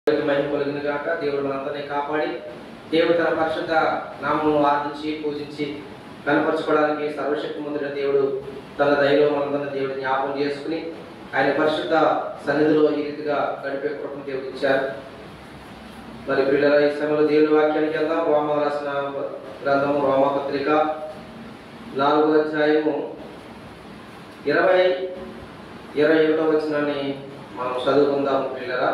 మహిమ కలుగును గాక. దేవుడు మనందరినీ కాపాడి దేవుడు తన పరిశుద్ధ నామమును ఆరాధించి పూజించి కనపరచుకోవడానికి సర్వశక్తిమంతుడైన దేవుడు తన దయలో మనందరినీ దేవుడు జ్ఞాపకం చేసుకుని ఆయన పరిశుద్ధ సన్నిధిలో ఈ రీతిగా గడిపే కృపను దేవుడు ఇచ్చారు. మరి పిల్లల ఈ సమయంలో దేవుని వాక్యానికి వెళ్దాం. రోమ రాసిన గ్రంథము రోమపత్రిక 4వ అధ్యాయము 20-21వ వచనాన్ని మనం చదువుకుందాము పిల్లరా.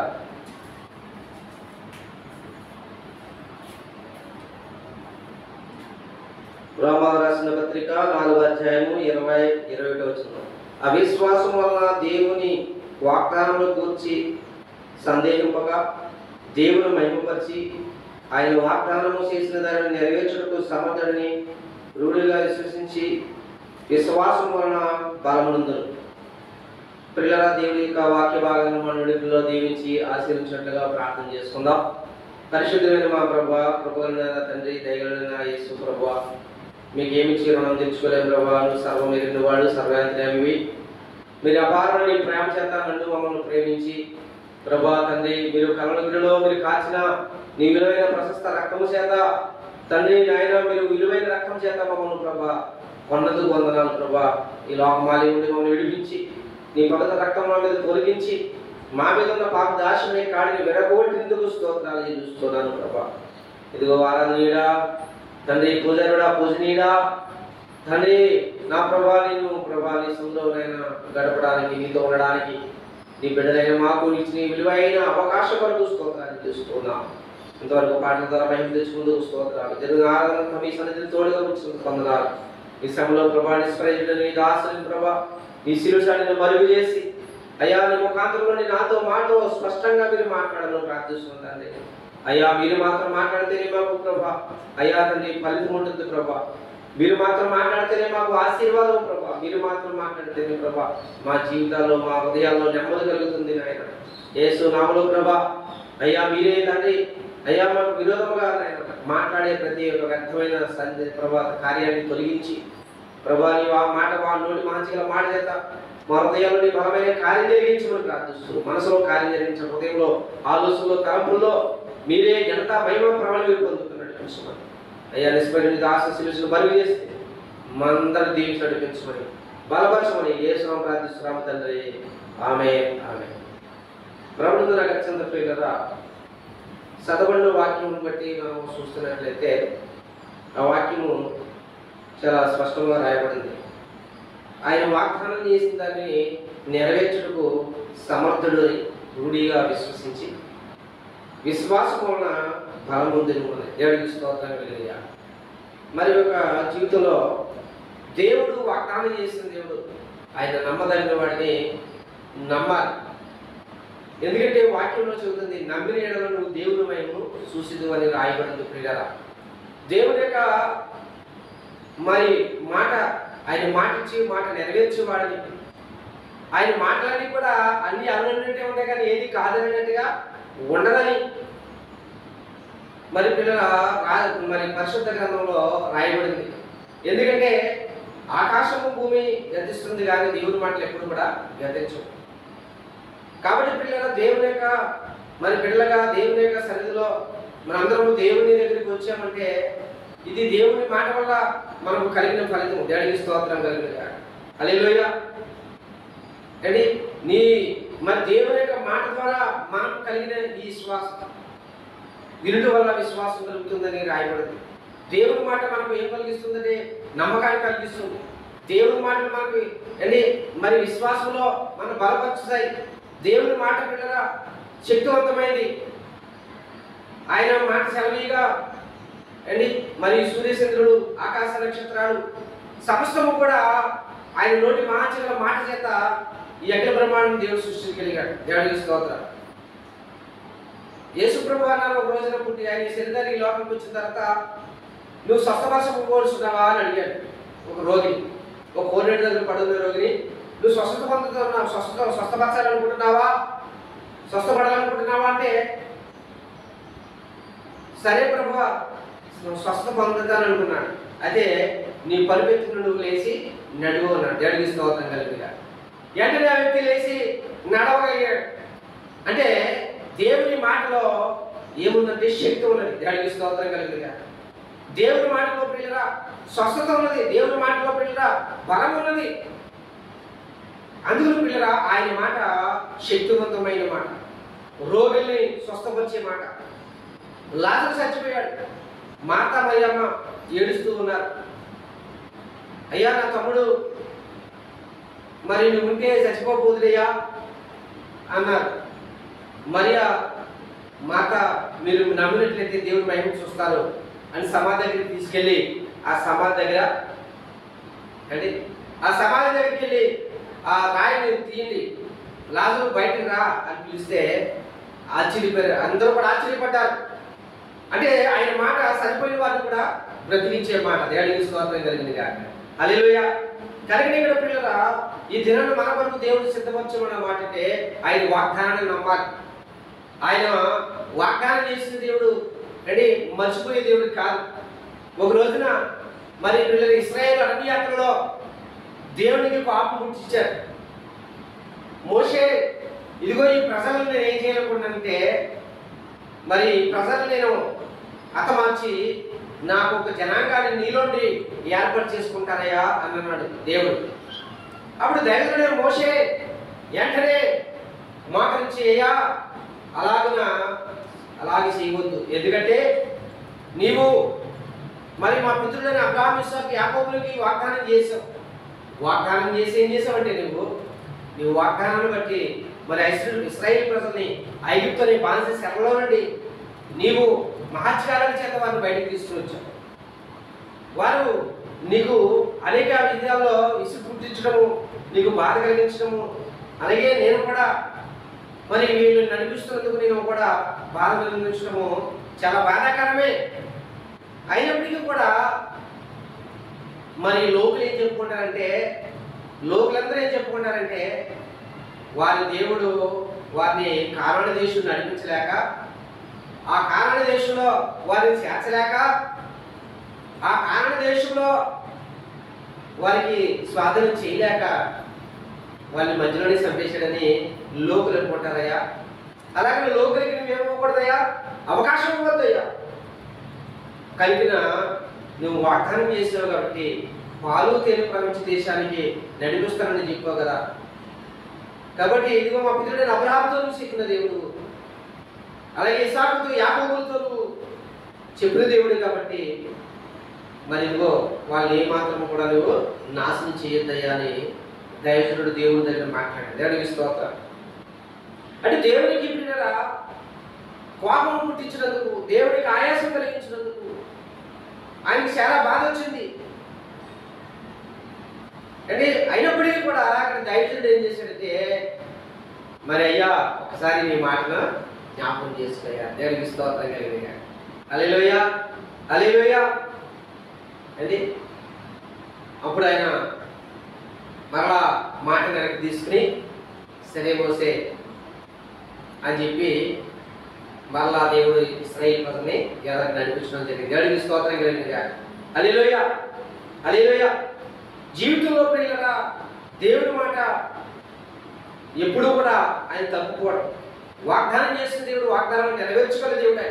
రోమ రాసిన పత్రిక 4వ అధ్యాయము 20-21వ వచనం. అవిశ్వాసం వలన దేవుని వాగ్దానమును గూర్చి సందేహింపగా దేవుని మహిమపరిచి ఆయన వాగ్దానము చేసిన దానిని నెరవేర్చుటకు సమర్థుడిని రూఢిగా విశ్వసించి విశ్వాసం వలన బలమునందును. పిల్లల దేవుని యొక్క వాక్య భాగాలను మన విడుదలలో దీవించి ఆశీర్వించినట్లుగా ప్రార్థన చేసుకుందాం. పరిశుద్ధమైన మా ప్రభువా, కృపగలైన తండ్రి, దయగలైన యేసు ప్రభువా, మీకేమిచ్చి రుణం తెచ్చుకోలేము ప్రభువా. నువ్వు సర్వం ఎరిగిన వాడు, సర్వాంతర్యామివి. మీరు అపారమైన నీ ప్రేమ చేత నన్ను మమ్మల్ని ప్రేమించి ప్రభువా తండ్రి, మీరు కలవగిరిలో మీరు కాచిన నీ విలువైన ప్రశస్త రక్తము చేత తండ్రి నాయన, మీరు విలువైన రక్తం చేత మమ్మల్ని ప్రభా కొన్నందుకు వందనాలు ప్రభా. ఈ లోకమాలి నుండి మమ్మల్ని విడిపించి నీ పవిత్ర రక్తం మా మీద తొలగించి మా మీద ఉన్న పాప దాశమే కాడిని వెరగొట్టేందుకు స్తోత్రాలు చూస్తున్నాను ప్రభా. ఇదిగో ఆరాధనీయుడా తండ్రి, పూజారుడా, పూజనీయుడా తండ్రి, నా ప్రభా నేను ప్రభా నీ సొంతమైనా గడపడానికి, నీతో ఉండడానికి నీ బిడ్డలైన మాకు ఇచ్చిన విలువైన అవకాశం వరకు స్తోత్రాన్ని చూస్తున్నాం. ఇంతవరకు పాటల ద్వారా మహిమ తెచ్చుకుందుకు స్తోత్రాలు. జరిగిన ఆరాధన మీ సన్నిధిని తోడుగా కూర్చుని పొందనాలు. ఈ సమయంలో ప్రభా నిష్ప్రయోజన నీ దాసుని ప్రభా నీ శిలుషాన్ని మరుగు చేసి అయ్యా నీ ముఖాంతంలోని నాతో మాతో స్పష్టంగా మీరు మాట్లాడాలని ప్రార్థిస్తున్నాను తండ్రి. అయ్యా మీరు మాత్రం మాట్లాడితేనే మాకు ప్రభా అయ్యా తండ్రి ఫలితం ఉంటుంది ప్రభా. మీరు మాత్రం మాట్లాడితేనే మాకు ఆశీర్వాదం ప్రభా. మీరు మాత్రం మాట్లాడితేనే ప్రభా మా జీవితాల్లో మా హృదయాల్లో నెమ్మది కలుగుతుంది నాయన యేసు నామములో ప్రభా. అయ్యా మీరే తండ్రి అయ్యా మాకు విరోధముగా నాయన మాట్లాడే ప్రతి ఒక్క వ్యర్థమైన ప్రభా కార్యాన్ని తొలగించి ప్రభా నీ ఆ మాట నోటి మంచిగా మాట చేత మా హృదయంలో నీ బలమైన కార్యం జరిగించమని ప్రార్థిస్తూ మనసులో కార్యం జరిగించడం, హృదయంలో ఆలోచనలో తలంపుల్లో మీరే ఎంత మహిమ ప్రబలం మీరు పొందుతున్నట్టు చూసుకోండి. అయ్యా నిష్పడి దాస శిలుషను బరువు చేస్తే మనందరూ దీవించి నడిపించమని బలపరచమని యేసునామమున ప్రార్థిస్తున్నాము తండ్రి. ఆమేన్ ఆమేన్. ప్రభువునందు నాకు అత్యంత ప్రియులారా, చదవబడిన వాక్యం బట్టి మనం చూస్తున్నట్లయితే ఆ వాక్యము చాలా స్పష్టంగా రాయబడింది. ఆయన వాగ్దానం చేసిన దాన్ని నెరవేర్చుటకు సమర్థుడు రూఢిగా విశ్వసించి విశ్వాసం వలన బలం పొందిన దేవుడికి స్తోత్రం కలిగా. మరి ఒక జీవితంలో దేవుడు వాగ్దానం చేసిన దేవుడు ఆయన నమ్మదగిన వాడిని నమ్మాలి. ఎందుకంటే వాక్యంలో చెబుతుంది నమ్మిన ఎడల నువ్వు దేవుని వైపు చూసిదు అని రాయబడింది. ప్రియులారా, దేవుని యొక్క మరి మాట ఆయన మాట ఇచ్చి మాట నెరవేర్చేవాడని, ఆయన మాటలన్నీ కూడా అన్ని అనున్నట్టే ఉంటాయి కానీ ఏది కాదన్నట్టుగా ఉండదని మరి పిల్లల మరి పరిశుద్ధ గ్రంథంలో రాయబడింది. ఎందుకంటే ఆకాశము భూమి గతిస్తుంది కానీ దేవుని మాటలు ఎప్పుడు కూడా గతించవు. కాబట్టి పిల్లల దేవుని యొక్క మరి పిల్లలుగా దేవుని యొక్క సన్నిధిలో మనందరము దేవుని దగ్గరికి వచ్చామంటే ఇది దేవుని మాట వల్ల మనకు కలిగిన ఫలితం. దేవునికి స్తోత్రం కలిగిన హల్లెలూయా. అంటే నీ మరి దేవుని యొక్క మాట ద్వారా మనకు కలిగిన ఈ విశ్వాసం వినుట వల్ల విశ్వాసం కలుగుతుందని రాయబడింది. దేవుని మాట మనకు ఏం కలిగిస్తుందంటే నమ్మకాన్ని కలిగిస్తుంది. దేవుని మాటలు మనకు అంటే మరి విశ్వాసంలో మనం బలపరుస్తాయి. దేవుని మాట పిల్లగా శక్తివంతమైంది. ఆయన మాట సెలవీగా అండి మరి సూర్యచంద్రుడు, ఆకాశ నక్షత్రాలు సమస్తము కూడా ఆయన నోటి మహాచల మాట చేత ఈ అఖిల బ్రహ్మాండం దేవుడు సృష్టించగలిగాడు. దేవుడికి స్తోత్రం. యేసు ప్రభువు అన్నారు ఒక రోజున పుట్టి ఆయన శరీరాన్ని ఈ లోకంకి వచ్చిన తర్వాత నువ్వు స్వస్థపరచకపోవచ్చున్నావా అని అడిగాడు ఒక రోగిని. ఒక కోనేటి దగ్గర పడున్న రోగిని, నువ్వు స్వస్థత పొందుతున్నావు, స్వస్థపరచాలనుకుంటున్నావా, స్వస్థపడాలనుకుంటున్నావా అంటే సరే ప్రభువా స్వస్థత పొందుతాననుకున్నాడు. అయితే నీ పరుపెత్తును నువ్వు లేచి నడువు అన్నాడు. దేవుడికి స్తోత్రం కలిగిగా. వెంటనే ఆ వ్యక్తి లేచి నడవగలిగాడు. అంటే దేవుని మాట మాటలో ఏముందంటే శక్తి ఉన్నది. దేవునికి స్తోత్రం కలిగినగా. దేవుని మాటలో ప్రియులరా స్వస్థత ఉన్నది. దేవుని మాటలో ప్రియులరా బలం ఉన్నది. అందులో ప్రియులరా ఆయన మాట శక్తివంతమైన మాట, రోగుల్ని స్వస్థపరిచే మాట. లాజరు చచ్చిపోయాడు. మార్తా మరియమ్మ ఏడుస్తూ ఉన్నారు. అయ్యా నా తమ్ముడు మరి నువ్వు ఉంటే చచ్చిపోబోదురయ్యా అన్నారు. మరియా మాత మీరు నమ్మినట్లయితే దేవుని మహిమ చూస్తారు అని సమాధి దగ్గరికి తీసుకెళ్ళి ఆ సమాధి దగ్గర అంటే ఆ సమాధి దగ్గరికి వెళ్ళి ఆ రాయిని తీయండి, లాజరు బయటకు రా అని పిలిస్తే ఆశ్చర్యపోయారు. అందరూ కూడా ఆశ్చర్యపడ్డారు. అంటే ఆయన మాట చనిపోయిన వారిని కూడా బ్రతికించే మాట. దేవునికి స్తోత్రం కలిగింది కాక. హల్లెలూయా. కలిగిన ఇక్కడ పిల్లరా ఈ దినాన్ని మన వరకు దేవుడు సిద్ధపరచమన్న మాట అంటే ఆయన వాగ్దానాన్ని నమ్మాలి. ఆయన వాగ్దానం చేసిన దేవుడు అంటే మర్చిపోయే దేవుడు కాదు. ఒక రోజున మరి పిల్లలు ఇశ్రాయేలు అరణ్యయాత్రలో దేవునికి పాపం పుట్టించారు. మోషే ఇదిగో ఈ ప్రజలను నేను ఏం చేయాలనుకుంటానంటే మరి ప్రజలు నేను హతమార్చి నాకు ఒక జనాంగాన్ని నీలోండి ఏర్పాటు చేసుకుంటానయ్యా అని అన్నాడు దేవుడు. అప్పుడు దైవజనుడైన మోషే వెంటనే మోకరించి అయ్యా అలాగే చేయవద్దు, ఎందుకంటే నీవు మరి మా పితరుడైన అబ్రాహాము ఇస్సాకు యాకోబులకి వాగ్దానం చేసావు. వాగ్దానం చేసి ఏం చేసావంటే నువ్వు వాగ్దానాన్ని బట్టి మరి ఇశ్రాయేలు ప్రజల్ని ఐగుప్తు అనే బానిస శరలో నుండి నీవు మహత్కారాల చేత వారిని బయటకు తీసుకుని వచ్చావు. వారు నీకు అనేక విధాల్లో విసుగు పుట్టించడము, నీకు బాధ కలిగించడము, అలాగే నేను కూడా మరి వీళ్ళు నడిపిస్తున్నందుకు నేను కూడా బాధ కలిగించడము చాలా బాధాకరమే. అయినప్పటికీ కూడా మరి లోకులు ఏం చెప్పుకుంటారంటే లోకులందరూ ఏం చెప్పుకుంటారంటే వారి దేవుడు వారిని కానాను దేశం నడిపించలేక, ఆ కానాను దేశంలో వారిని చేర్చలేక, ఆ కానాను దేశంలో వారికి స్వాధీనం చేయలేక వాళ్ళని మధ్యలోనే చంపేశాడని లోకులు అనుకుంటారయ్యా. అలాగే లోకులకి నువ్వేమవ్వకూడదయ్యా, అవకాశం ఇవ్వద్దయ్యా. కలిగిన నువ్వు వాగ్దానం చేసావు కాబట్టి పాలు తేనె ప్రపంచ దేశానికి నడిపిస్తానని చెప్పావు కదా. కాబట్టి ఇదిగో మా పితరుడైన అబ్రహాముతో నువ్వు చెప్పిన దేవుడు, అలాగే ఇస్సాకుతో యాకోబులతో నువ్వు చెప్పిన దేవుడు కాబట్టి మరి ఇదిగో వాళ్ళు ఏమాత్రం కూడా నువ్వు నాశనం చేయొద్దయ్యా అని దైవజనుడు దేవుడి దగ్గర మాట్లాడాడు. దేవుడికి స్తోత్రం. అంటే దేవునికి పిల్లల కోపం పుట్టించినందుకు, దేవుడికి ఆయాసం కలిగించినందుకు ఆయనకి చాలా బాధ వచ్చింది. అంటే అయినప్పటికీ కూడా అక్కడ దైవజనుడు ఏం చేశాడంటే మరి అయ్యా ఒకసారి నీ మాటను జ్ఞాపకం చేసుకోయ్యా. దేవుడికి స్తోత్రం కలిగిన హల్లెలూయా హల్లెలూయా అండి. అప్పుడు ఆయన మరలా మాట వెనక్కి తీసుకుని సరే మోసే అని చెప్పి మరలా దేవుడు ఇశ్రాయేలు ప్రజల్ని ఎవరికి నడిపించడం జరిగింది. దేవుడికి స్తోత్రం కలిగిన హల్లెలూయా హల్లెలూయా. జీవితంలో పిల్లల దేవుడి మాట ఎప్పుడూ కూడా ఆయన తప్పుకోవడం. వాగ్దానం చేసిన దేవుడు వాగ్దానం నెరవేర్చుకున్న దేవుడు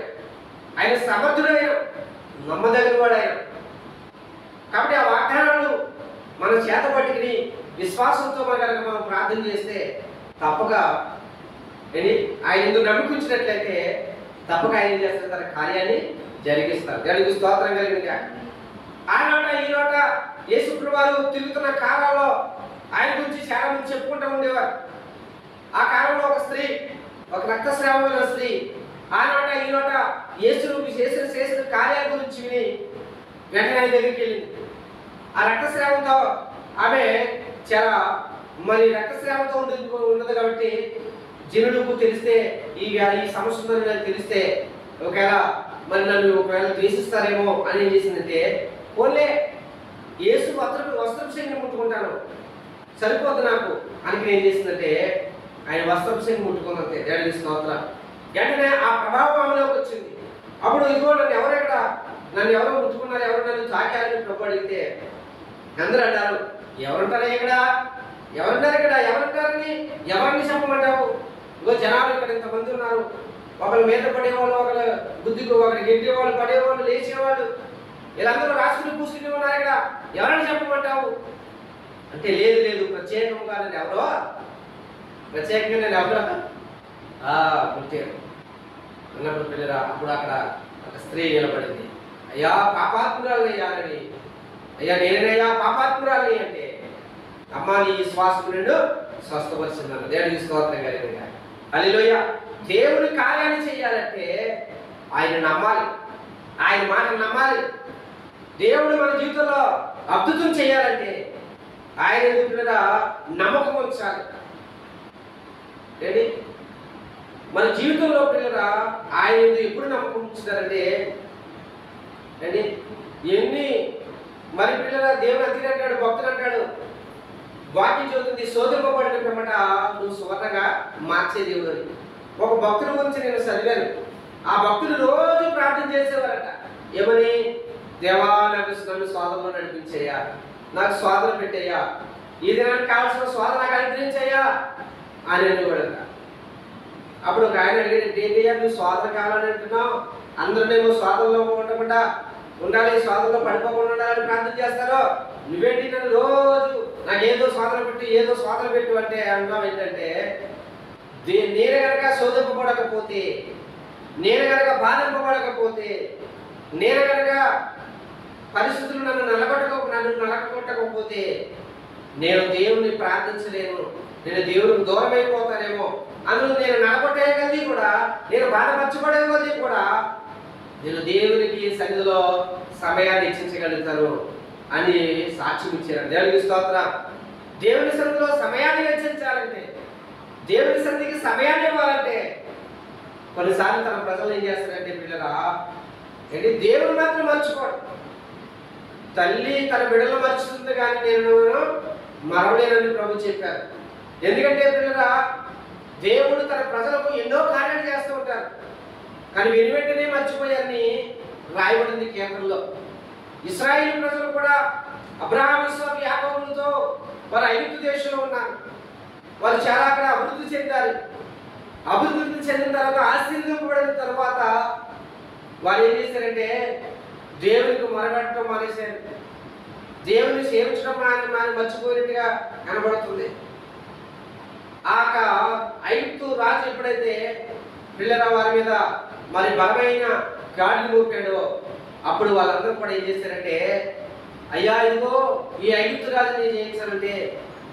ఆయన సమర్థుడైన నమ్మదగిన వాడు ఆయన. కాబట్టి ఆ వాగ్దానాలు మనం చేత పట్టుకుని విశ్వాసంతో మనం ప్రార్థన చేస్తే తప్పక ఆయన ఎందుకు నమ్ముకుంచినట్లయితే తప్పక ఆయన చేస్తారు తన కార్యాన్ని జరిగిస్తారు. దేవుడికి స్తోత్రం కలిగిన ఆనాట ఈనాట యేసు వారు తిరుగుతున్న కాలంలో ఆయన గురించి చాలా మంది చెప్పుకుంటూ ఉండేవారు. ఆ కాలంలో ఒక స్త్రీ, ఒక రక్తస్రావమైన స్త్రీ ఆనాట ఈనాట యేసు చేసిన కార్యాల గురించి విని వెంటనే ఆయన దగ్గరికి వెళ్ళింది. ఆ రక్తస్రావంతో ఆమె చాలా మరి రక్తస్రావంతో ఉండదు కాబట్టి జనులకు తెలిస్తే ఈ సమస్య ఉందని తెలిస్తే ఒకవేళ మరి నన్ను ఒకవేళ ద్వేషిస్తారేమో అని ఏం చేసిందంటే పోలే యేసు వస్త్రం శంఖని ముట్టుకుంటాను సరిపోద్దు నాకు అని ఏం చేసిందంటే ఆయన వస్త్రం శంఖి ముట్టుకున్నంతే. దేవుడికి స్తోత్రం. వెంటనే ఆ ప్రభావం ఆమెలోకి వచ్చింది. అప్పుడు ఇదిగో నన్ను ఎవరో ముట్టుకున్నారు, ఎవరు నన్ను తాకారని ప్రభు అడిగితే అందరూ అంటారు ఎవరుంటారు ఎవరుంటారని ఎవరిని చెప్పమంటావు? ఇగో జనాలు ఇక్కడ ఇంతమంది ఉన్నారు, ఒకళ్ళు మీద పడేవాళ్ళు, ఒకళ్ళు బుద్ధికి, ఒకళ్ళు గెట్టేవాళ్ళు, పడేవాళ్ళు, లేచేవాళ్ళు, వీళ్ళందరూ రాసుకుని కూర్చుని ఉన్నారు ఇక్కడ. ఎవరైనా చెప్పమంటావు అంటే లేదు లేదు, ప్రత్యేకంగా నేను ఎవరో, ప్రత్యేకంగా నేను ఎవరో పుట్టాను అన్నప్పుడు పిల్లరా, అప్పుడు అక్కడ ఒక స్త్రీ నిలబడింది. అయ్యా పాపాత్మురాలు అయ్యానని, అయ్యా నేనయ్యా పాపాత్మురాలి అంటే, అమ్మ నీ విశ్వాసం నిన్ను స్వస్థపరిచిందన్న. దేవుడికి స్తోత్రం కలిగిన. హల్లెలూయా. దేవుడి కార్యాన్ని చేయాలంటే ఆయన నమ్మాలి, ఆయన మాటను నమ్మాలి. దేవుడు మన జీవితంలో అద్భుతం చేయాలంటే ఆయన పిల్లరా నమ్మకం ఉంచాలి. ఏంటి మన జీవితంలో పిల్లరా ఆయన ఎప్పుడు నమ్మకం ఉంచుతారంటే అండి, ఎన్ని మరి పిల్లరా దేవుడు అతిథి అంటాడు, భక్తులు అంటాడు, వాక్యం చదువుతుంది, శోధింపబడిన పిమ్మట నువ్వు సువర్ణగా మార్చే దేవుడు అని. ఒక భక్తుల గురించి నేను చదివాను. ఆ భక్తులు రోజు ప్రార్థన చేసేవారట. ఏమని? దేవా నాకు నన్ను స్వాదంలో నడిపించేయ్యా, నాకు స్వాదన పెట్టేయ్యా, ఈ దినానికి కావాల్సిన స్వాదన నాకు అనుగ్రహించయ్యా అని అనేవాడట. అప్పుడు ఒక ఆయన అడిగాడు, ఏంటయ్యా నువ్వు స్వాదన కావాలని అంటున్నావు, అందరూనేమో స్వాదంలో ఉండకుండా ఉండాలి, స్వాదంలో పడిపోకుండా ఉండాలని ప్రార్థన చేస్తారో, నువ్వేంటి నన్ను రోజు నాకేదో స్వాదన పెట్టు, ఏదో స్వాదన పెట్టు అంటే అంటున్నావు ఏంటంటే, నేను కనుక శోధింపబడకపోతే, నేను కనుక బాధింపబడకపోతే, నేను కనుక పరిస్థితులు నన్ను నలగొట్టకపోతే నేను దేవుణ్ణి ప్రార్థించలేను, నేను దేవుడికి దూరం అయిపోతానేమో, అందులో నేను నలగొట్టేయగలిగి కూడా, నేను బాధపరచబడేది కూడా నేను దేవునికి సన్నిధిలో సమయాన్ని ఇచ్చించగలుగుతాను అని సాక్ష్యం ఇచ్చారు. దేవునికి స్తోత్రం. దేవుని సన్నిధిలో సమయాన్ని వెచ్చించాలంటే, దేవుని సన్నిధికి సమయాన్ని ఇవ్వాలంటే కొన్నిసార్లు తన ప్రజలు ఏం చేస్తారంటే పిల్లరా, ఏంటి దేవుడు మాత్రం మర్చిపోడు. తల్లి తన బిడ్డలు మర్చుతుంది కానీ నేను మరవలేనని ప్రభు చెప్పారు. ఎందుకంటే పిల్లరా దేవుడు తన ప్రజలకు ఎన్నో కార్యాలు చేస్తూ ఉంటారు, కానీ వెంటనే మర్చిపోయారని రాయబడింది కేంద్రంలో. ఇశ్రాయేలు ప్రజలు కూడా అబ్రహాము, ఇస్సాకు, యాకోబులతో వారు ఐగుప్తు దేశంలో ఉన్నారు. వారు చాలా అక్కడ అభివృద్ధి చెందారు. అభివృద్ధి చెందిన తర్వాత, ఆశీర్వదింపబడిన తర్వాత వారు ఏం చేశారంటే దేవునికి మొరపెట్టడం మానేశారు. దేవుని సేవించడం మర్చిపోయినట్టుగా కనబడుతుంది. ఆ ఐగుప్తు రాజు ఎప్పుడైతే పిల్లల వారి మీద మరి బలమైన గాడిని మోపాడో, అప్పుడు వాళ్ళందరూ కూడా ఏం చేశారంటే, అయ్యా ఇదిగో ఈ ఐగుప్తు రాజుని ఏం చేయించారంటే,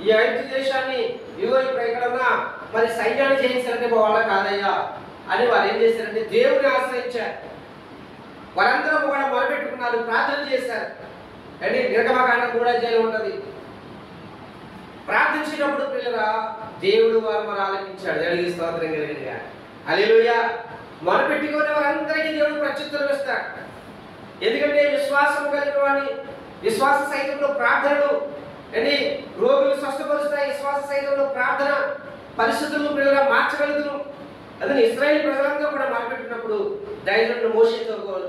ఈ ఐగుప్తు దేశాన్ని ఇదిగో ఇప్పుడు ఎక్కడన్నా మరి సైన్యాన్ని చేయించారంటే మా వాళ్ళ కాదయ్యా అని వారు ఏం చేశారంటే దేవుని ఆశ్రయించారు. వారందరూ కూడా మొరపెట్టుకున్నారు, ప్రార్థన చేశారు. అంటే నిర్గమకాండం 3వ అధ్యాయం ఉంటుంది. ప్రార్థించినప్పుడు పిల్లరా దేవుడు వారు మరి ఆలకించాడు. దేవుడికి స్తోత్రం కలిగినగా. హల్లెలూయా. మొరపెట్టుకునే వారందరికీ దేవుడు ప్రత్యుత్తరం ఇస్తాడు. ఎందుకంటే విశ్వాసం కలిగిన వాడిని, విశ్వాస సైతంలో ప్రార్థనలు అని రోగులు స్వస్థపరుస్తాయి. విశ్వాస సైతంలో ప్రార్థన పరిస్థితులను పిల్లగా మార్చగలుగును. అదే ఇశ్రాయేలు ప్రజలందరూ కూడా మొరపెట్టినప్పుడు ధైర్యంలో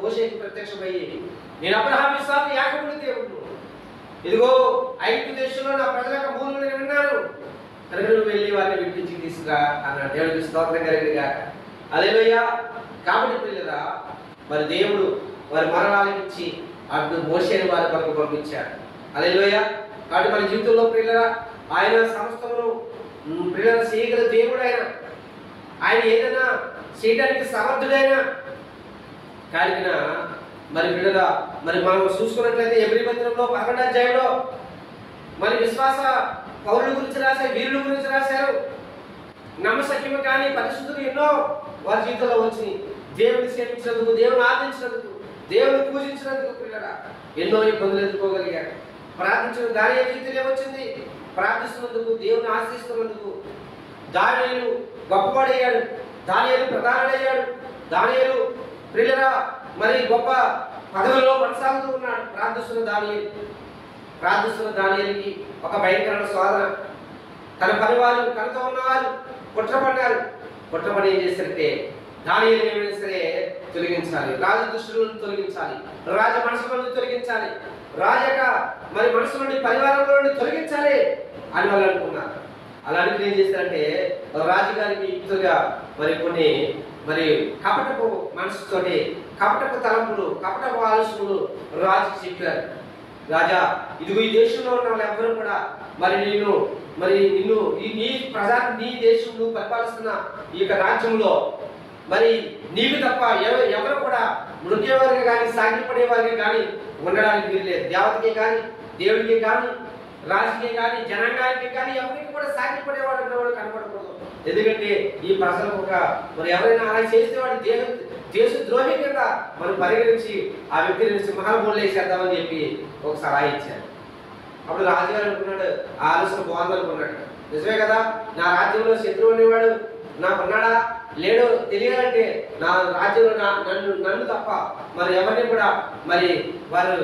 మోషేకి ప్రత్యక్షమయ్యి, నేను అబ్రహాము, ఇస్సాకు, యాకోబుల దేవుడు, ఇదిగో ఐగుప్తు దేశంలో నా ప్రజలకు భూములు నేను విన్నాను, కనుక నువ్వు వెళ్ళి వారిని విడిపించి తీసుకురా అన్నాడు. దేవుడికి స్తోత్రం కలిగినగా. హల్లెలూయా. కాబట్టి పిల్లరా మరి దేవుడు వారి మరణాలకిచ్చి అటు మోషేని వారి కొరకు పంపించాడు. హల్లెలూయా. కాబట్టి మన జీవితంలో పిల్లరా ఆయన సమస్తమును పిల్లల చేయగల దేవుడు ఆయన ఏదైనా చేయడానికి సమర్థుడైనా కాలిన మరి పిల్లల మరి మనం చూసుకున్నట్లయితే ఎబ్రీ పత్రికలో 11వ అధ్యాయంలో మరి విశ్వాస పౌరుల గురించి రాశారు, వీరుల గురించి రాశారు. నమ్మశక్యము కానీ పరిస్థితులు ఎన్నో వారి జీవితంలో వచ్చినాయి. దేవుని సేవించినందుకు, దేవుని ఆరాధించినందుకు, దేవుని పూజించినందుకు పిల్లల ఎన్నో ఇబ్బందులు ఎదుర్కోగలిగారు. ప్రార్థించిన దానియేలు జీవితం ఏమొచ్చింది? ప్రార్థిస్తున్నందుకు, దేవుని ఆశ్రయిస్తున్నందుకు దానియేలు గొప్పవాడయ్యాడు, దానియేలు ప్రధానుడయ్యాడు. దానియేలు పిల్లల మరి గొప్ప పదవిలో కొనసాగుతూ ఉన్నాడు. ప్రార్థిస్తున్న దానియేలుకి ఒక భయంకరమైన శోధన. తన పరివారు తనతో ఉన్నవారు కుట్రపడి ఏం చేశారంటే దానియేలు ఏమైనా సరే తొలగించాలి, రాజ దుష్టులను తొలగించాలి, రాజ మనసుల నుండి తొలగించాలి, రాజక మరి మనసు నుండి, పరివారంలో నుండి తొలగించాలి అని వాళ్ళు అనుకున్నారు. అలాంటి ఏం చేశారంటే రాజుగారికి యుక్తుగా మరి కొన్ని మరి కపటపు మనసుతోటి, కపటపు తలంపులు, కపటపు ఆలోచనలు రాజుకి చెప్పారు. రాజా, ఇదిగో ఈ దేశంలో ఉన్న వాళ్ళు ఎవరు కూడా నిన్ను నీ దేశం నువ్వు పరిపాలిస్తున్న ఈ యొక్క రాజ్యంలో నీకు తప్ప ఎవరు కూడా మృగేవారికి కానీ సాగిపడే వారికి కానీ ఉండడానికి వీల్లేదు. దేవతకి కానీ, దేవుడికి కానీ, రాజుకి కానీ, జనాంగానికి కానీ ఎవరికి కూడా సాగిపడేవాడు ఉన్నవాడు కనపడకూడదు. ఎందుకంటే ఈ ప్రజలకు ఎవరైనా అలా చేస్తే వాడు దేశ ద్రోహి కింద పరిగణించి ఆ వ్యక్తిని సింహాలు వేసేద్దామని చెప్పి ఒక సలహా ఇచ్చారు. అప్పుడు రాజుగారు అనుకున్నాడు, ఆ ఆలోచన బాగుంది అనుకున్నాడు. నిజమే కదా, నా రాజ్యంలో శత్రువు అనేవాడు నాకున్నాడా లేడో తెలియాలంటే నా రాజ్యంలో నన్ను తప్ప ఎవరిని కూడా వారు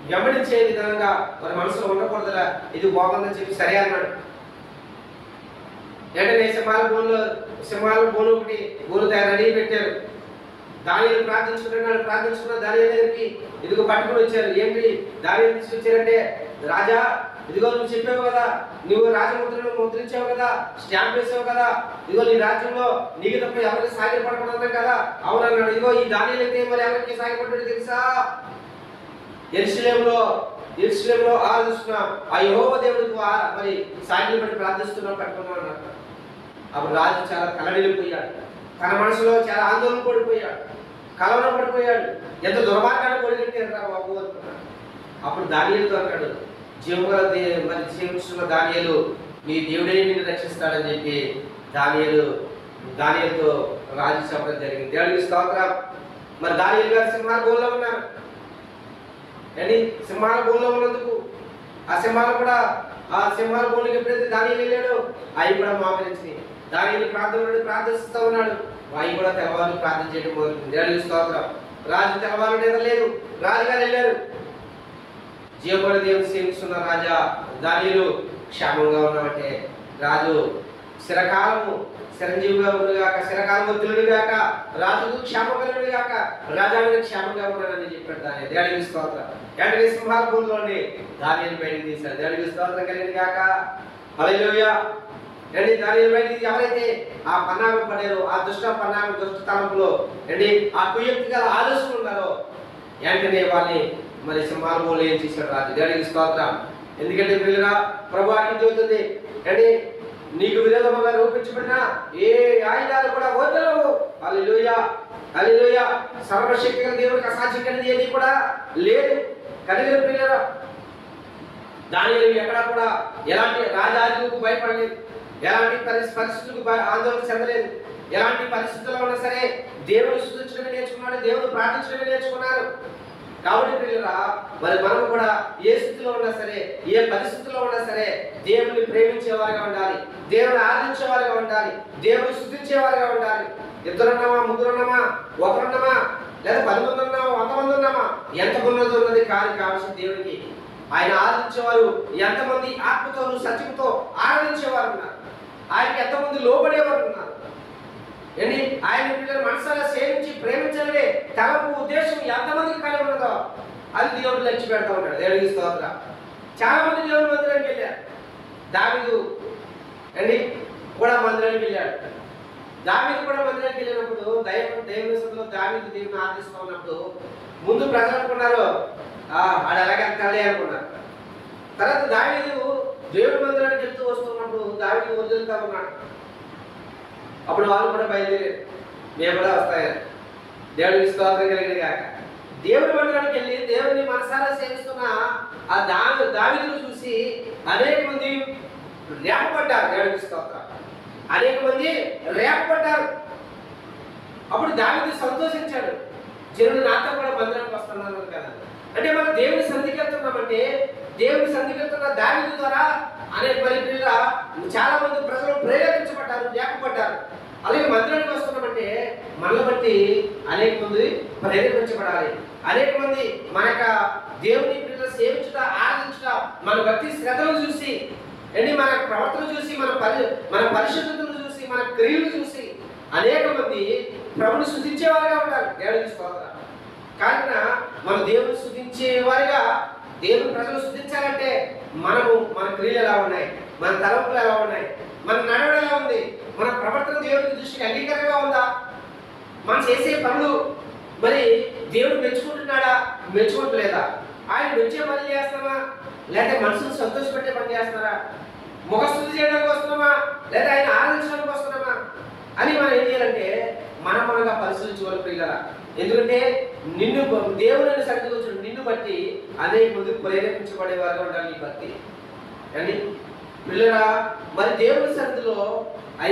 వెంబడించే విధంగా మనసులో ఉండకూడదురా, ఇది బాగుందని చెప్పి సరే అన్నాడు. వెంటనే సింహాల బోను ఒకటి రెడీ పెట్టారు. దానిని ప్రార్థించుకున్న దాని దగ్గరికి ఇదిగో పట్టుకుని వచ్చారు. ఏంటి దాని తీసుకొచ్చారంటే, రాజా ఇదిగో నువ్వు చెప్పావు కదా, నువ్వు రాజముద్రను ముద్రించావు కదా, స్టాంప్ వేసావు కదా, ఇదిగో నీ రాజ్యంలో నీకు తప్ప ఎవరికి సాగిపడకూడదు కదా. అవునన్నాడు. ఇదిగో ఈ దానిలో అయితే ఎవరికి సాగిపడ్డాడు తెలుసా? యెరూషలేములో ఆరాధిస్తున్న ఆ యెహోవా దేవుడికి సాగిపడి ప్రార్థిస్తున్నాం పట్టుకున్నాను అన్నాడు. అప్పుడు రాజు చాలా కలడిల్లిపోయాడు. తన మనసులో చాలా ఆందోళన పడిపోయాడు, కలవరం పడిపోయాడు. ఎంత దుర్మార్గాన్ని కొడిగట్టారు బాబు అనుకున్నాడు. అప్పుడు దానియేలుతో అన్నాడు, జీవిస్తున్న దానియేలు, నీ దేవుడే నిన్ను రక్షిస్తాడని చెప్పి దానియేలుతో రాజు చెప్పడం జరిగింది. దేవుడికి స్తోత్రం. దానియేలు గారు సింహాల బోన్లో ఉన్నారు. సింహాల బోన్లో ఉన్నందుకు ఆ సింహాల బోన్కి ఎప్పుడైతే దానియేలు వెళ్ళాడో అవి కూడా మోకరించి దానియేలు ప్రార్థిస్తూ ఉన్నాడు. అవి కూడా తెల్లవారు ప్రార్థన చేయడం మొదలుపెట్టింది. దేవుడికి స్తోత్రం. రాజు తెల్లవారు లేదు, రాజుగారు వెళ్ళారు. జీవపడి దేవుని సేవిస్తున్న రాజా దానియేలు క్షేమంగా ఉన్నామంటే రాజు చిరంజీవిగా ఉండగాక, చిరకాలం వృద్ధులుడు గాక, రాజుకు క్షేమకరుడు గాక, రాజానికి క్షేమంగా ఉన్నాడని చెప్పాడు దానియేలు. దేవుడికి స్తోత్రం. వెంటనే సింహాల బోనులోనే దానియేలు బయటకు తీశాడు. దేవుడికి స్తోత్రం కలిగింది గాక. హల్లెలూయా. దానియేలు బయటికి ఎవరైతే ఆ పన్నాగం పడారో, ఆ దుష్ట తలంపులో ఆ కుయుక్తి గల ఆలోచన ఉన్నారో వెంటనే వాళ్ళని సింహాల బోన్లో ఏం చేశాడు రాజు. దేవుడికి స్తోత్రం. ఎందుకంటే పిల్లరా, ప్రభు ఆజ్ఞ చెబుతుంది, నీకు విరోధంగా రూపించబడిన ఏ ఆయుధాలు కూడా వదలవు. హల్లెలూయా, హల్లెలూయా. సర్వశక్తి గల దేవుడికి అసాధ్యమైనది ఏది కూడా లేదు. కలిగిన పిల్లరా, దానియేలు ఎక్కడా కూడా ఎలాంటి రాజాజ్ఞకు భయపడలేదు, ఎలాంటి పరిస్థితులకు ఆందోళన చెందలేదు. ఎలాంటి పరిస్థితుల్లో ఉన్నా సరే దేవుడు స్తుతించడమే నేర్చుకున్నాడు, దేవుడు ప్రార్థించడమే నేర్చుకున్నారు. కాబట్టి పిల్లరా, మనం కూడా ఏ స్థితిలో ఉన్నా సరే, ఏ పరిస్థితుల్లో ఉన్నా సరే దేవుని ప్రేమించేవారుగా ఉండాలి, దేవుని ఆరాధించేవారుగా ఉండాలి, దేవుని స్తుతించేవారుగా ఉండాలి. ఇద్దరున్నామా, ముగ్గురున్నామా, ఒకరున్నామా, లేదా 10 మంది ఉన్నామా, 100 మంది ఉన్నామా, ఎంత ఉన్నది కావాల్సిన దేవుడికి ఆయన ఆరాధించేవారు ఎంతమంది ఆత్మతోను సత్యంతో ఆరాధించేవారు ఉన్నారు, ఆయనకి ఎంతమంది లోబడేవారు ఉన్నారు. ఆయన పిల్లలు మనసారా సేవించి ప్రేమించాలనే తలపు ఉద్దేశం ఎంతమందికి కలిగి ఉన్నదో అది దేవుడు లక్ష్య పెడతా ఉన్నాడు. దేవుడికి స్తోత్రం. చాలా మంది దేవుని మందిరానికి వెళ్ళారు. దావీదు కూడా మందిరానికి వెళ్ళాడు. దావీదు కూడా మందిరానికి వెళ్ళినప్పుడు దేవుని దావీదు దేవుని ఆరాధిస్తూ ఉన్నప్పుడు ముందు ప్రజలు అనుకున్నారు, ఆడు ఎలాగెళ్తాడే అనుకున్నారు. తర్వాత దావీదు దేవుని మందిరానికి వెళ్తూ వస్తున్నప్పుడు దావీదు వదులుతా ఉన్నాడు. అప్పుడు వాళ్ళు కూడా బయలుదేరారు, మేము కూడా వస్తాయని. దేవుడికి స్తోత్రం కలిగిన కాక. దేవుని మందిరానికి వెళ్ళి దేవుని మనసారా సేవిస్తున్న ఆ దావీదును చూసి అనేక మంది రేపబడ్డారు. దేవుడికి స్తోత్రం. అనేక మంది రేపబడ్డారు. అప్పుడు దావీదు సంతోషించాడు, జనులు నాతో కూడా మందిరానికి వస్తున్నారు కదా. అంటే మనం దేవుని సన్నిధికి వెళ్తున్నామంటే, దేవుని సన్నిధికి వెళ్తున్న దావీదు ద్వారా అనేక మంది చాలా మంది ప్రజలు ప్రేరేపించబడ్డారు, రేపబడ్డారు. అలాగే మందిరానికి వస్తున్నామంటే మనల్ని బట్టి అనేక మంది ప్రేరేపించబడాలి. అనేక మంది మన యొక్క దేవుని పిల్లలు సేవించుట, ఆరాధించుట, మన భక్తి శ్రద్ధలు చూసి, మన ప్రవర్తన చూసి, మన పరిశుద్ధతను చూసి, మన క్రియలు చూసి అనేక మంది ప్రభుని స్తుతించేవారుగా ఉండాలి. దేవుడికి స్తోత్రం. కావున మన దేవుని స్తుతించేవారుగా దేవుని ప్రజలు స్తుతించాలంటే మన క్రియలు ఎలా ఉన్నాయి, మన తలంపులు ఎలా ఉన్నాయి, మన నడవడం ఎలా ఉంది, మన ప్రవర్తన దేవుని దృష్టికి అంగీకారంగా ఉందా? మనం చేసే పనులు మరి దేవుడు మెచ్చుకుంటున్నాడా, మెచ్చుకోవట్లేదా? ఆయన మెచ్చే పని చేస్తామా, లేదా మనసును సంతోషపెట్టే పని చేస్తారా? ముఖస్థుతి చేయడానికి వస్తున్నామా, లేదా ఆయన ఆరాధించడానికి వస్తున్నామా అని మనం ఏం చేయాలంటే మనగా పరిశీలించుకోవాలి పిల్లరా. ఎందుకంటే నిన్ను దేవుని సన్నిధికి వచ్చిన నిన్ను బట్టి అనేక మందికి ప్రేరేపించబడేవారు ఉండాలి ఈ భక్తి అని పిల్లరా. మరి దేవుని సన్నిధిలో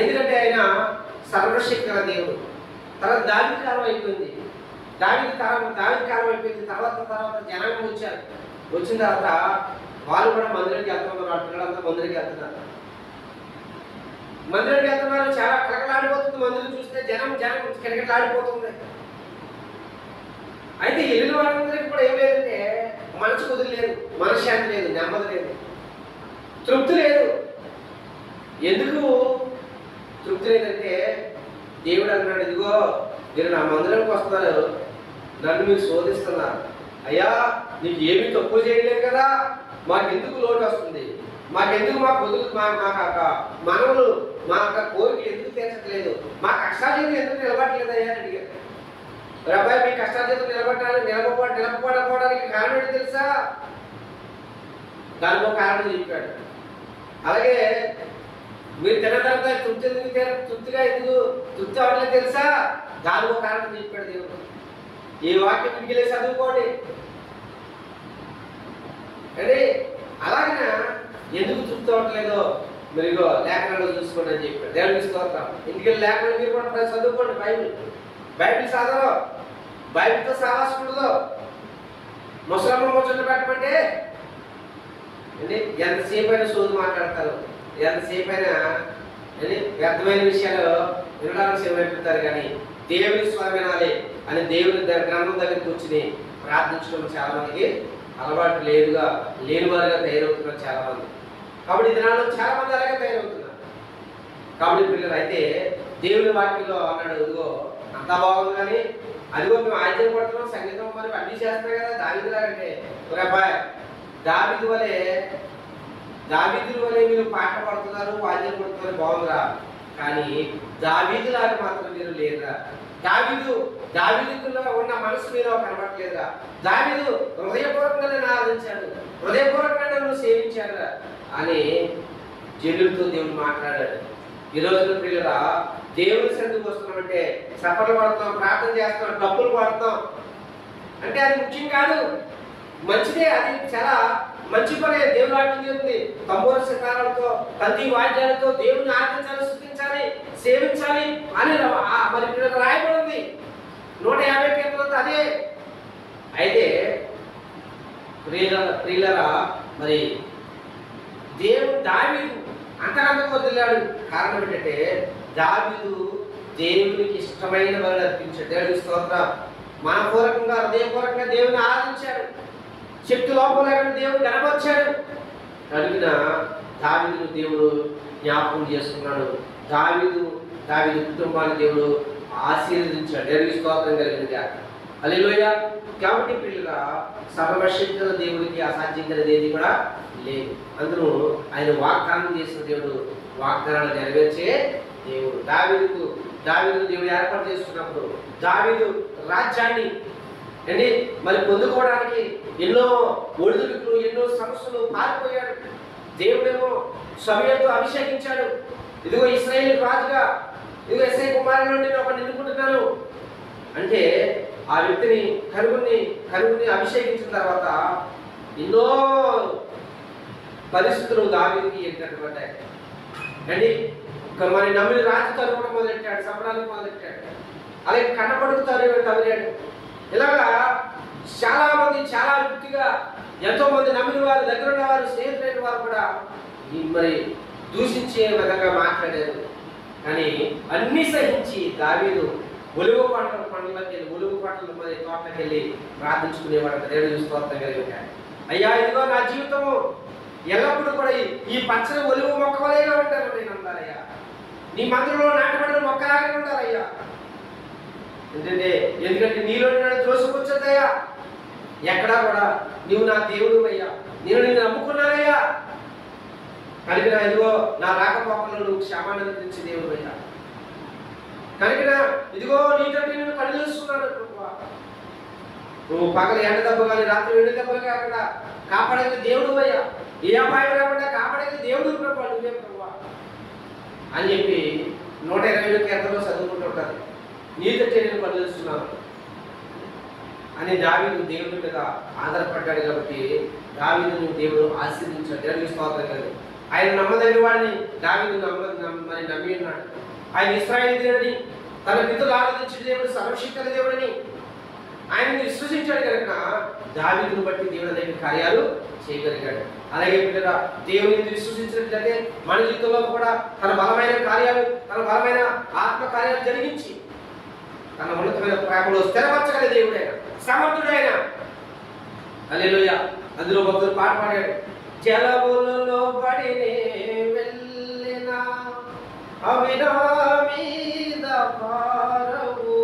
ఎందుకంటే ఆయన సర్వశక్తి గల దేవుడు. తర్వాత దావీదు కాలం అయిపోయింది, దావీదు కాలం అయిపోయింది. తర్వాత జనాంగం వచ్చారు. వచ్చిన తర్వాత వాళ్ళు కూడా మందిరానికి వెళ్తున్నారు, వాళ్ళ పిల్లలంతా మందిరానికి వెళ్తున్నారు. చాలా కలకలాడిపోతుంది. మందిరం చూస్తే జనం కిటకిటలాడిపోతుంది. అయితే వెళ్ళిన వాళ్ళందరికీ కూడా ఏం లేదంటే మనసు కుదిరలేదు, మనశ్శాంతి లేదు, నెమ్మది లేదు, తృప్తి లేదు. ఎందుకు తృప్తి లేదంటే దేవుడు అన్నాడు, ఇదిగో మీరు నా మందిరానికి వస్తున్నారు, నన్ను మీరు శోధిస్తున్నారు. అయ్యా నీకు ఏమీ తక్కువ చేయలేదు కదా, మాకెందుకు లోటు వస్తుంది, మాకెందుకు మా పొదులు మా మనవులు మా కోరికలు ఎందుకు తీర్చట్లేదు, మా కష్టాలు ఎందుకు నిలబడట్లేదు అయ్యా అని అడిగారు. అబ్బాయి మీ కష్టాలు నిలబడకపోవడానికి కారణం ఏంటి తెలుసా? దానికి ఒక కారణం చెప్పాడు. అలాగే మీరు తిన్న తర్వాత తృప్తిగా ఎందుకు తృప్తి అవ్వట్లేదు తెలుసా? దానికి ఒక కారణం చెప్పాడు దేవుడు. ఈ వాక్యం ఇంటికి వెళ్ళి చదువుకోండి. అంటే అలాగే ఎందుకు తృప్తి అవ్వట్లేదో మీరు లేఖనాలు చూసుకోండి అని చెప్పాడు. దేవుడికి స్తోత్రం. ఇంటికి వెళ్ళి లేఖనాలు మీరు కూడా చదువుకోండి. బైబిల్ చదవరు, బైబిల్తో సావాసం ఉండదు. ముసలమ్మ ముచ్చట పెట్టమంటే ఎంతసేపు అయినా సోదు మాట్లాడతారు, ఎంతసేపు అయినా వ్యర్థమైన విషయాలు వినడానికి సేవైపోతారు. కానీ దేవుని స్వరం వినాలి అని దేవుని గ్రంథం దగ్గర కూర్చుని ప్రార్థించడం చాలా మందికి అలవాటు లేని వారుగా తయారవుతున్నారు చాలా మంది. కాబట్టి ఈ దినాల్లో చాలా మంది అలాగే తయారవుతున్నారు. కాబట్టి పిల్లలు అయితే దేవుని వాక్యంలో అన్నాడు, ఇదిగో అంతా బాగుంది కానీ అదిగో మేము ఆశ్చర్యపడుతున్నాం, సంగీతం మరి అన్నీ చేస్తాం కదా దావీదు లాగంటే. అబ్బాయి దావీదు వలె మీరు పాట పడుతున్నారు, వాద్యం పడుతున్నారు, బాగుందిరా. కానీ దావీదు లాగా మాత్రం మీరు లేదురా. దావీదులో ఉన్న మనసు మీరు కనబడలేదురా. దావీదు హృదయపూర్వకంగా నన్ను ఆరాధించాడు, హృదయపూర్వకంగా నన్ను సేవించాడు అని జనులతో దేవుడు మాట్లాడాడు. ఈ రోజున పిల్లరా దేవుని సన్నిధికి వస్తున్నామంటే సఫర్లు పడతాం, ప్రార్థన చేస్తాం, డబ్బులు పడతాం అంటే అది ముఖ్యం కాదు, మంచిదే, అది చాలా మంచి పనే. దేవుని వాక్యం చెబుతుంది తంబూర సితారాలతో తంతి వాద్యాలతో దేవుని ఆరాధించాలి, స్తుతించాలి, సేవించాలి అని మరి పిల్లలు రాయబడింది 150 కీర్తనలతో అదే. అయితే ప్రియులరా మరి దావీదు అంతకంతకు వదిలాడు. కారణం ఏంటంటే దావీదు దేవునికి ఇష్టమైన వారిని అర్పించాడు. దేవుడికి స్తోత్రం. మనపూర్వకంగా హృదయపూర్వకంగా దేవుని ఆరాధించాడు, శక్తి లోపల దేవుడు కనపరిచాడు. అడిగిన దావీదును దేవుడు జ్ఞాపకం చేసుకున్నాడు. దావీదు కుటుంబాన్ని దేవుడు ఆశీర్వదించాడు. దేవుడికి స్తోత్రం కలిగింది. హల్లెలూయా. కాబట్టి పిల్లల సర్వశక్తుల దేవుడికి అసాధ్యం ఏది కూడా లేదు. అందులో ఆయన వాగ్దానం చేసిన దేవుడు, వాగ్దానాలు నెరవేర్చే దేవుడు. దావీదు దేవుడు ఏర్పాటు చేసుకున్నప్పుడు దావీదు రాజ్యాన్ని మరి పొందుకోవడానికి ఎన్నో ఒడిదుడుకులు, ఎన్నో సమస్యలు పారిపోయాడు. దేవుడేమో సమయంతో అభిషేకించాడు. ఇదిగో ఇశ్రాయేలు రాజుగా, ఇదిగో ఎస్ఐ కుమారుని నుండి నేను ఒకరిని ఎన్నుకుంటున్నాను అంటే ఆ వ్యక్తిని కరుగుని అభిషేకించిన తర్వాత ఎన్నో పరిస్థితులు దావీదుకి ఎదురపడ్డాయి. మరి నమ్మిన రాజు తరువడం మొదలెట్టాడు, సంబరాలకు మొదలెట్టాడు, అలాగే కన్నపడుకు తరిగాడు. ఇలాగా చాలా మంది చాలా వృత్తిగా ఎంతో మంది నమ్మిన వారు, దగ్గర ఉన్న వారు, స్నేహితులైన వారు కూడా మరి దూషించే విధంగా మాట్లాడారు. కానీ అన్ని సహించి దావీదు ఒలుగు పంటల మరి తోటలకు వెళ్ళి ప్రార్థించుకునేవాడు. దేవుడు స్తోత్రం కలిగాడు. అయ్యా ఇదిగో నా జీవితము ఎల్లప్పుడూ కూడా ఈ పచ్చని ఒలుగు మొక్క వలెగా ఉంటాను నేను అన్నారయ్యా. నీ మందిరంలో నాటబడిన మొక్కలాగానే ఉండాలయ్యా. ఎందుకంటే నీలో నన్ను దోషకొచ్చదయ్యా. ఎక్కడా కూడా నువ్వు నా దేవుడు అయ్యా, నేను నిన్ను నమ్ముకున్నానయ్యా. అడిగిన ఇదిగో నా రాకపోకల్లో నువ్వు క్షమాన్ని అందించే దేవుడు అయ్యా. కనుక ఇదిగో నీతోటి నేను కళ్ళు చూస్తున్నాను ప్రభువా. నువ్వు పగలు ఎండ దెబ్బ కానీ రాత్రి ఎండ దెబ్బలు కాకుండా కాపాడగల దేవుడు అయ్యా, ఏ అపాయం రాకుండా కాపాడగల దేవుడు ప్రభు నువ్వే ప్రభువా అని చెప్పి 120 కీర్తనలో చదువుకుంటూ ఉంటారు. నీతోటి నేను కళ్ళు చూస్తున్నాను అని దావీదు దేవుడి మీద ఆధారపడ్డాడు. కాబట్టి దావీదును దేవుడు ఆశీర్వదించాడు. దేవుడికి స్తోత్రం కలుగు. ఆయన నమ్మదగిన వాడిని దావీదు నమ్మి ఉన్నాడు. ఆయన ఇశ్రాయేలు దేవుడిని, తన పితరులు ఆరాధించిన దేవుడు, సర్వశక్తుల దేవుడిని ఆయన విశ్వసించాడు కనుక దావీదును బట్టి దేవుడు అనేక కార్యాలు చేయగలిగాడు. అలాగే పిల్లగా దేవుని విశ్వసించినట్లయితే మన జీవితంలో కూడా తన బలమైన కార్యాలు, తన బలమైన ఆత్మ కార్యాలు జరిగించి తన ఉన్నతమైన ప్రేమలో స్థిరపరచగల దేవుడైన, సమర్థుడైన. హల్లెలూయా. అందులో భక్తులు పాట పాడాడు. జలములలో పడినే వెళ్ళిన అవి నా మీద పారవు,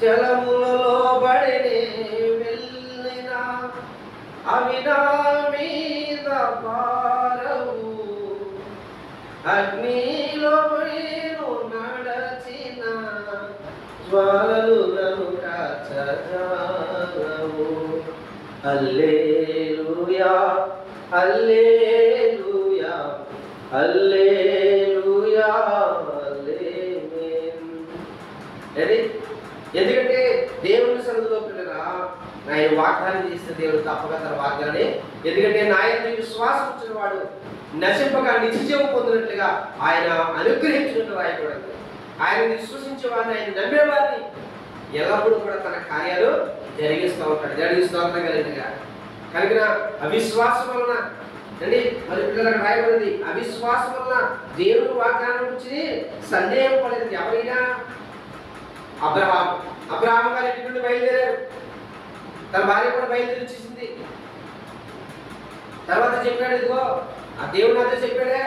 జలములలో పడినే వెళ్ళిన అవి నా మీద పారవు, అగ్నిలో నేను నడచిన జ్వాలలు నన్ను కాచజాలవు. హల్లెలూయా హల్లెలూయా హల్లెలూయా హల్లెలూయా. ఎందుకంటే దేవుని సన్నిధిలో పిల్లగా ఆయన వాగ్దానం చేసిన దేవుడు తప్పక తన వాగ్దాన్ని, ఎందుకంటే నా యందు విశ్వాసం ఉంచిన వాడు నశింపగా నిత్యజీవం పొందినట్లుగా ఆయన అనుగ్రహించినట్టు రాయకూడదు. ఆయన విశ్వసించే వారిని, ఆయన నమ్మే వారిని ఎల్లప్పుడూ కూడా తన కార్యాలు జరిగిస్తూ ఉంటాడు. జరిగిస్తూ ఉంటాం కలిగినగా కనుక అవిశ్వాసం వలన అండి మరి పిల్లలకు రాయబడింది, అవిశ్వాసం వలన దేవుడు వాగ్దానం గురించి సందేహం పడింది. ఎవరైనా అబ్రహాము గారు ఇంటి నుండి బయలుదేరారు. తన భార్య కూడా బయలుదేరి వచ్చేసింది. తర్వాత చెప్పాడు, ఇదిగో ఆ దేవుడు నాతో చెప్పాడే,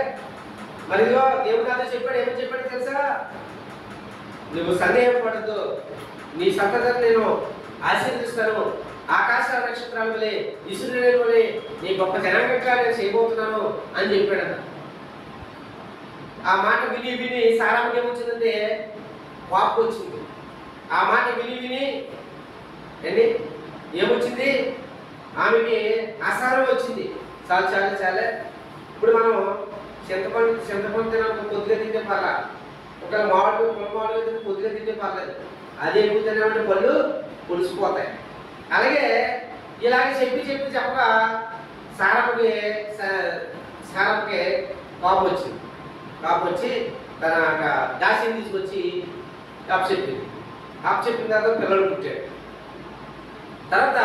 మరి ఇదిగో దేవుడు నాతో చెప్పాడు. ఏమని చెప్పాడు తెలుసా? నువ్వు సందేహం పడద్దు, నీ సంతతిని నేను ఆశీర్వదిస్తాను, ఆకాశ నక్షత్రాల వలె, ఇశ్రాయేలు వలె నీ గొప్ప జనాంగంగా నేను చేయబోతున్నాను అని చెప్పాడు. ఆ మాట విని విని సారానికి ఏమొచ్చిందంటే కోపం వచ్చింది. ఆ మాట విని విని ఏంటి ఏమొచ్చింది? ఆమెకి అసహనం వచ్చింది. చాలా చాలా చాలా. ఇప్పుడు మనం చింతపండు తినాలి, కొద్దిగా తింటే పర్లా. ఒక మామిడి కొద్దిగా తింటే పర్లేదు. అది ఎక్కువ తినాలంటే పళ్ళు పులిసిపోతాయి. అలాగే ఇలాగే చెప్పగా సారమ్మకి కోపం వచ్చింది. కోపం వచ్చి తన దాసిని తీసుకొచ్చి అప్పచెప్పింది. అప్పచెప్పిన తర్వాత పిల్లలు పుట్టాడు. తర్వాత